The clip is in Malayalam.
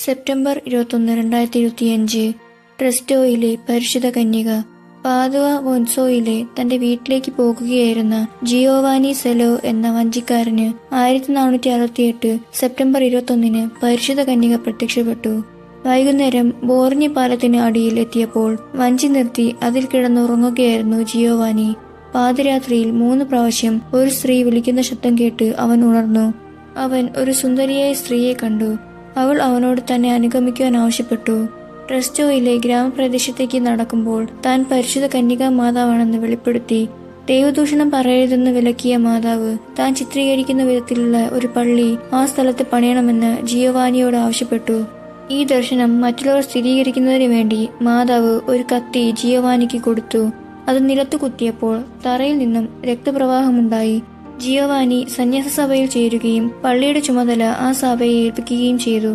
സെപ്റ്റംബർ 21, 2025 ട്രെസ്റ്റോയിലെ പരിശുദ്ധ കന്യക. പാദുവ വോൻസോയിലെ തന്റെ വീട്ടിലേക്ക് പോകുകയായിരുന്ന ജിയോവാനി സെലോ എന്ന വഞ്ചിക്കാരന് 1468 സെപ്റ്റംബർ 21 പരിശുദ്ധ കന്യക പ്രത്യക്ഷപ്പെട്ടു. വൈകുന്നേരം ബോർഞ്ഞി പാലത്തിന് അടിയിൽ എത്തിയപ്പോൾ വഞ്ചി നിർത്തി അതിൽ കിടന്നുറങ്ങുകയായിരുന്നു ജിയോവാനി. പാതിരാത്രിയിൽ 3 പ്രാവശ്യം ഒരു സ്ത്രീ വിളിക്കുന്ന ശബ്ദം കേട്ട് അവൻ ഉണർന്നു. അവൻ ഒരു സുന്ദരിയായ സ്ത്രീയെ കണ്ടു. അവൾ അവനോട് തന്നെ അനുഗമിക്കുവാൻ ആവശ്യപ്പെട്ടു. ട്രെസ്റ്റോയിലെ ഗ്രാമപ്രദേശത്തേക്ക് നടക്കുമ്പോൾ താൻ പരിശുദ്ധ കന്യകാ മാതാവാണെന്ന് വെളിപ്പെടുത്തി. ദൈവദൂഷണം പറയരുതെന്ന് വിലക്കിയ മാതാവ് താൻ ചിത്രീകരിക്കുന്ന വിധത്തിലുള്ള ഒരു പള്ളി ആ സ്ഥലത്ത് പണിയണമെന്ന് ജിയോവാനിയോട് ആവശ്യപ്പെട്ടു. ഈ ദർശനം മറ്റുള്ളവർ സ്ഥിരീകരിക്കുന്നതിന് വേണ്ടി മാതാവ് ഒരു കത്തി ജിയോവാനിക്ക് കൊടുത്തു. അത് നിലത്തു കുത്തിയപ്പോൾ തറയിൽ നിന്നും രക്തപ്രവാഹമുണ്ടായി. ജിയോവാനി സന്യാസ സഭയിൽ ചേരുകയും പള്ളിയുടെ ചുമതല ആ സഭയെ ഏൽപ്പിക്കുകയും ചെയ്തു.